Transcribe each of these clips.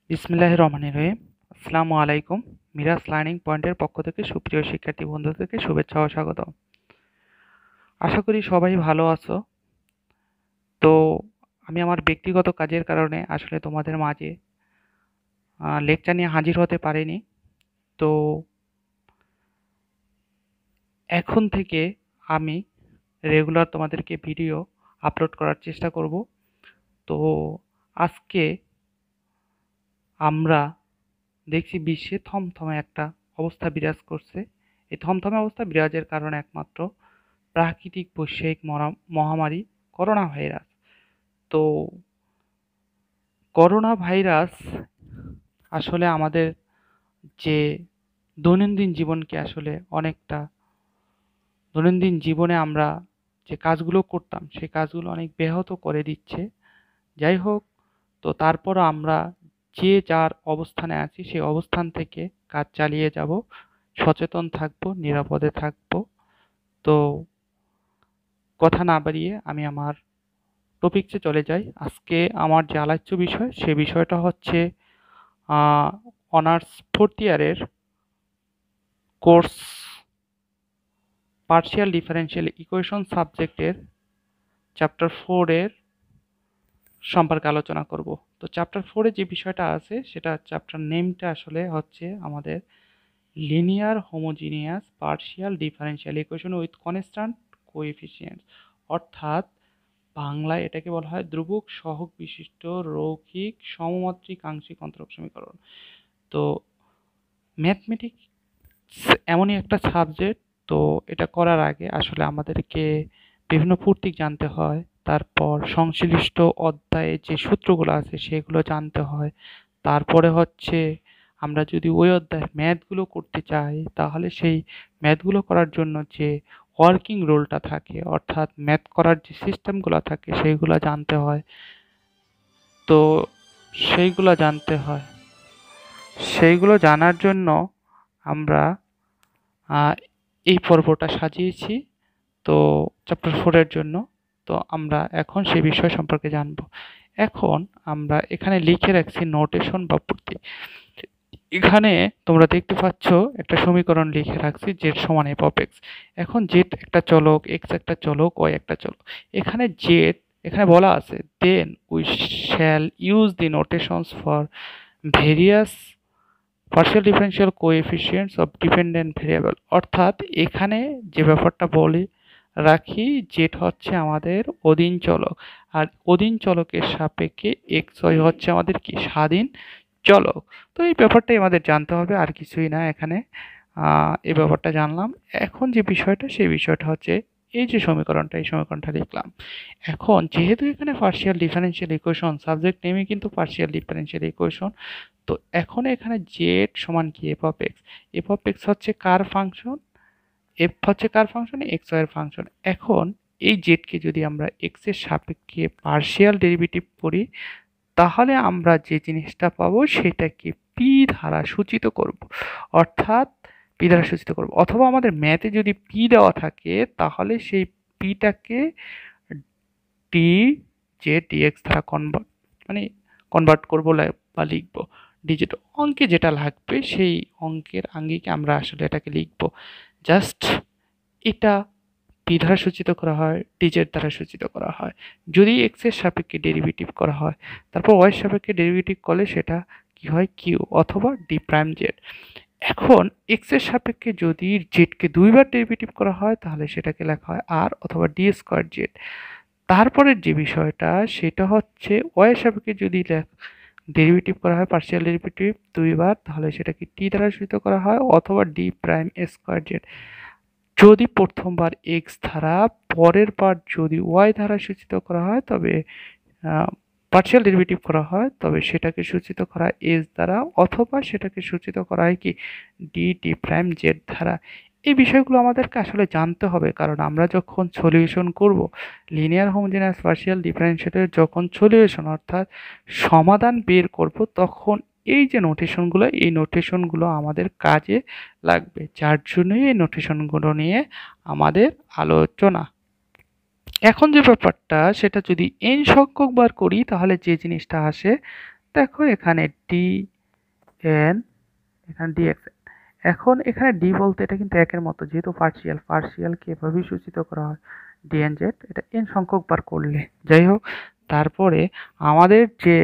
বিসমিল্লাহির রহমানির রহিম। আসসালামু আলাইকুম। মিরাজ লার্নিং পয়েন্টের পক্ষ থেকে সুপ্রিয় শিক্ষার্থী বন্ধুদেরকে শুভেচ্ছা ও স্বাগত। আশা করি সবাই ভালো আছো। তো আমি আমার ব্যক্তিগত কাজের কারণে আসলে তোমাদের মাঝে লেকচার নিয়ে হাজির হতে পারিনি। তো এখন থেকে আমি রেগুলার তোমাদেরকে ভিডিও আপলোড করার চেষ্টা করব। তো আজকে আমরা দেখছি বিশ্বে থমথমে একটা অবস্থা বিরাজ করছে। এই থমথমে অবস্থা বিরাজের কারণ একমাত্র প্রাকৃতিক বৈশ্বিক মহামারী করোনা ভাইরাস। তো করোনা ভাইরাস আসলে আমাদের যে দৈনন্দিন জীবনকে আসলে অনেকটা দৈনন্দিন জীবনে আমরা যে কাজগুলো করতাম সেই কাজগুলো অনেক ব্যাহত করে দিচ্ছে। যাই হোক, তো তারপরও আমরা যে যার অবস্থানে আছি সেই অবস্থান থেকে কাজ চালিয়ে যাব, সচেতন থাকব, নিরাপদে থাকব। তো কথা না বাড়িয়ে আমি আমার টপিকসে চলে যাই। আজকে আমার যে আলোচ্য বিষয় সে বিষয়টা হচ্ছে অনার্স ফোর্থ ইয়ারের কোর্স পার্শিয়াল ডিফারেনশিয়াল ইকুয়েশন সাবজেক্টের চ্যাপ্টার 4 এর সম্পর্কে আলোচনা করব। তো চ্যাপ্টার 4 এ যে বিষয়টা আছে সেটা চ্যাপ্টার নেমটা আসলে হচ্ছে আমাদের linear homogeneous partial differential equation with constant coefficients, অর্থাৎ বাংলায় এটাকে বলা হয় ধ্রুবক সহগ বিশিষ্ট রৈখিক সমমাত্রিক আংশিক অন্তরক সমীকরণ। তো ম্যাথমেটিক্স এমনই একটা সাবজেক্ট। তো এটা করার আগে আসলে আমাদেরকে বিভিন্ন পূর্তিক জানতে হয়, তারপর সংশ্লিষ্ট অধ্যায়ে যে সূত্রগুলো আছে সেগুলো জানতে হয়। তারপরে হচ্ছে আমরা যদি ওই অধ্যায়ের ম্যাথগুলো করতে চাই তাহলে সেই ম্যাথগুলো করার জন্য যে ওয়ার্কিং রুলটা থাকে, অর্থাৎ ম্যাথ করার যে সিস্টেমগুলো থাকে সেইগুলো জানতে হয়। তো সেইগুলো জানতে হয়, সেইগুলো জানার জন্য আমরা আহ, এই পর্বটা সাজিয়েছি। তো চ্যাপ্টার 4 এর জন্য। তো আমরা এখন সেই বিষয় সম্পর্কে জানব। এখন আমরা এখানে লিখে রাখছি নোটেশন বা পূর্তি। এখানে তোমরা দেখতে পাচ্ছ একটা সমীকরণ লিখে রাখছি জেড সমান এফ অফ এক্স। এখন জেড একটা চলক, এক্স একটা চলক, ওয়াই একটা চলক। এখানে জেড এখানে বলা আছে then we shall use the notations for various partial differential coefficients of dependent variable, অর্থাৎ এখানে যে ব্যাপারটা বলে রাখি যেটা হচ্ছে আমাদের অধীন চলক, আর অধীন চলকের সাপেক্ষে এক্স ওয়াই হচ্ছে আমাদের কি স্বাধীন চলক। তো এই ব্যাপারটাই আমাদের জানতে হবে, আর কিছুই না। এখানে এই ব্যাপারটা জানলাম। এখন যে বিষয়টা সেই বিষয়টা হচ্ছে এই যে সমীকরণটা, এই সমীকরণটা লিখলাম। এখন যেহেতু এখানে পার্শিয়াল ডিফারেনশিয়াল ইকুয়েশন, সাবজেক্ট নেমই কিন্তু পার্শিয়াল ডিফারেনশিয়াল ইকুয়েশন। তো এখন এখানে জেড সমান কি F of x. F of x হচ্ছে কার ফাংশন, এফ হচ্ছে কার ফাংশন, এক্স ওয়াই এর ফাংশন। এখন এই জেডকে যদি আমরা এক্স এর সাপেক্ষে পার্শিয়াল ডেরিভেটিভ করি তাহলে আমরা যে জিনিসটা পাবো সেটাকে পি দ্বারা সূচিত করব, অর্থাৎ পি দ্বারা সূচিত করব। অথবা আমাদের ম্যাথে যদি পি দেওয়া থাকে তাহলে সেই পিটাকে ডি জে ডিএক্স দ্বারা কনভার্ট করবো বা লিখবো। ডিজিট অঙ্কে যেটা লাগবে সেই অঙ্কের আঙ্গিকে আমরা আসলে এটাকে লিখবো। জাস্ট এটা পি দ্বারা সূচিত করা হয়, ডিজের দ্বারা সূচিত করা হয়। যদি এক্স এর সাপেক্ষে ডেরিভেটিভ করা হয় তারপর ওয়াই এর সাপেক্ষে ডেরিভেটিভ করলে সেটা কি হয় কিউ অথবা ডি প্রাইম জেড। এখন এক্স এর সাপেক্ষে যদি জেডকে দুইবার ডেরিভেটিভ করা হয় তাহলে সেটাকে লেখা হয় আর অথবা ডি স্কোয়ার জেড। তারপরের যে বিষয়টা সেটা হচ্ছে ওয়াই এর সাপেক্ষে যদি ডেরিভেটিভ করা হয় পার্শিয়াল ডেরিভেটিভ দুইবার তাহলে সেটাকে টি দ্বারা সূচিত করা হয় অথবা ডি প্রাইম স্কোয়ার জেড। যদি প্রথমবার এক্স দ্বারা পরের বার যদি ওয়াই দ্বারা সূচিত করা হয় তবে পার্শিয়াল ডেরিভেটিভ করা হয় তবে সেটাকে সূচিত করা হয় এস দ্বারা অথবা সেটাকে সূচিত করা হয় কি ডি টি প্রাইম জেড দ্বারা। এই বিষয়গুলো আমাদেরকে আসলে জানতে হবে, কারণ আমরা যখন সলিউশন করব লিনিয়ার হোমোজেনাস পার্শিয়াল ডিফারেনশিয়ালের যখন সলিউশন অর্থাৎ সমাধান বের করব তখন এই যে নোটেশনগুলো এই নোটেশনগুলো আমাদের কাজে লাগবে, যার জন্যই এই নোটেশনগুলো নিয়ে আমাদের আলোচনা। এখন যে ব্যাপারটা সেটা যদি এন সংখ্যক বার করি তাহলে যে জিনিসটা আসে দেখো এখানে ডি এন, এখানে dx। এখন এখানে ডি বলতে এটা কিন্তু একের মতো, যেহেতু পার্শিয়ালকে এভাবেই সূচিত করা হয় dnz, এটা n সংখ্যক বার করলে। যাই হোক, তারপরে আমাদের যে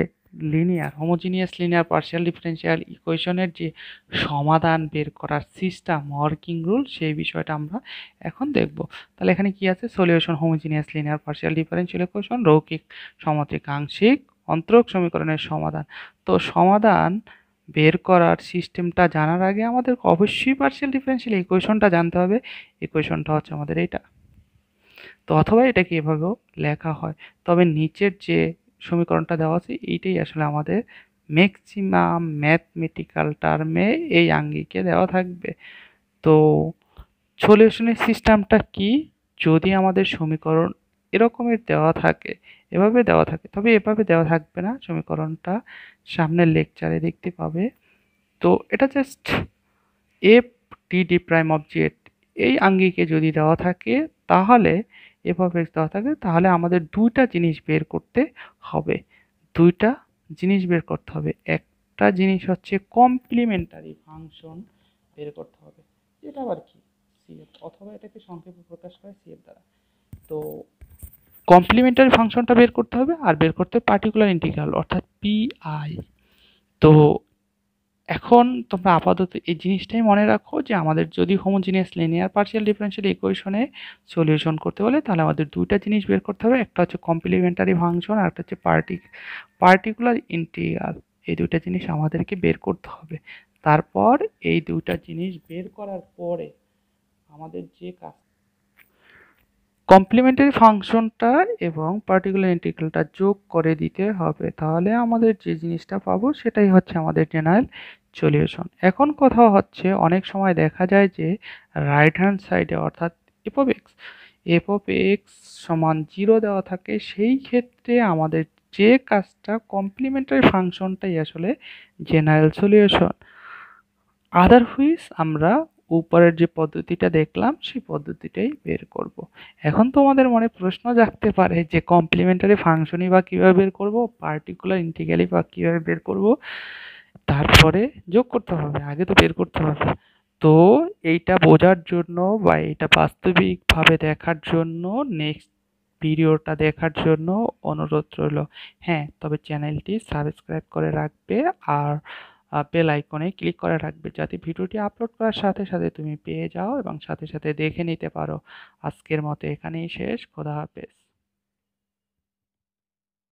হোমোজিনিয়াস লিনিয়ার পার্শিয়াল ডিফারেনশিয়াল ইকুয়েশনের যে সমাধান বের করার সিস্টেম, ওয়ার্কিং রুল, সেই বিষয়টা আমরা এখন দেখব। তাহলে এখানে কি আছে? Solution homogeneous linear partial differential equation, রৈখিক সমত্রিক আংশিক অন্তরক সমীকরণের সমাধান। তো সমাধান বের করার সিস্টেমটা জানার আগে আমাদের অবশ্যই পার্শিয়াল ডিফারেনশিয়াল ইকুয়েশনটা জানতে হবে। ইকুয়েশনটা হচ্ছে আমাদের এইটা। তো অথবা এটাকে এভাবেও লেখা হয়, তবে নিচের যে সমীকরণটা দেওয়া আছে এইটাই আসলে আমাদের ম্যাক্সিমাম ম্যাথমেটিক্যাল টার্মে এই আঙ্গিকে দেওয়া থাকবে। তো সলিউশনের সিস্টেমটা কি? যদি আমাদের সমীকরণ এরকমের দেওয়া থাকে, এভাবে দেওয়া থাকে, তবে এভাবে দেওয়া থাকবে না, সমীকরণটা সামনের লেকচারে দেখতে পাবে। তো এটা just F T D prime of Z এই আঙ্গিকে যদি দেওয়া থাকে, তাহলে এফ অফ এক্স দেওয়া থাকে, তাহলে আমাদের দুইটা জিনিস বের করতে হবে। দুইটা জিনিস বের করতে হবে। একটা জিনিস হচ্ছে কমপ্লিমেন্টারি ফাংশন বের করতে হবে, এটা আবার কি? সিএফ, অথবা এটাকে সংক্ষেপে প্রকাশ করে সিএফ দ্বারা। তো কমপ্লিমেন্টারি ফাংশনটা বের করতে হবে, আর বের করতে পার্টিকুলার ইন্টিগ্রাল অর্থাৎ পিআই। তো এখন তোমরা আপাতত এই জিনিসটাই মনে রাখো যে আমাদের যদি হোমোজিনিয়াস লিনিয়ার পার্শিয়াল ডিফারেনশিয়াল ইকুয়েশনে সলিউশন করতে বলে, তাহলে আমাদের দুইটা জিনিস বের করতে হবে। একটা হচ্ছে কমপ্লিমেন্টারি ফাংশন, আর একটা হচ্ছে পার্টিকুলার ইন্টিগ্রাল। এই দুইটা জিনিস আমাদেরকে বের করতে হবে। তারপর এই দুইটা জিনিস বের করার পরে আমাদের যে কাজ, কমপ্লিমেন্টারি ফাংশনটা এবং পার্টিকুলার ইন্টিগ্রালটা যোগ করে দিতে হবে, তাহলে আমাদের যে জিনিসটা পাবো সেটাই হচ্ছে আমাদের জেনারেল সলিউশন। এখন কথা হচ্ছে, অনেক সময় দেখা যায় যে রাইট হ্যান্ড সাইডে অর্থাৎ এফ অফ এক্স সমান 0 দেওয়া থাকে, সেই ক্ষেত্রে আমাদের যে কাজটা, কমপ্লিমেন্টারি ফাংশনটাই আসলে জেনারেল সলিউশন। আদারহুইজ আমরা উপরের যে পদ্ধতিটা দেখলাম সেই পদ্ধতিটাই বের করব। এখন তোমাদের মনে প্রশ্ন জাগতে পারে যে কমপ্লিমেন্টারি ফাংশনই বা কীভাবে বের করব, পার্টিকুলার ইন্টিগ্রালই বা কীভাবে বের করব, তারপরে যোগ করতে হবে, আগে তো বের করতে হবে। তো এইটা বোঝার জন্য বা এইটা বাস্তবিকভাবে দেখার জন্য নেক্সট ভিডিওটা দেখার জন্য অনুরোধ রইল। হ্যাঁ, তবে চ্যানেলটি সাবস্ক্রাইব করে রাখবে, আর বেল আইকনে ক্লিক করে রাখবে, যাতে ভিডিওটি আপলোড করার সাথে সাথে তুমি পেয়ে যাও এবং সাথে সাথে দেখে নিতে পারো। আজকের মতো এখানেই শেষ। খোদা হাফেজ।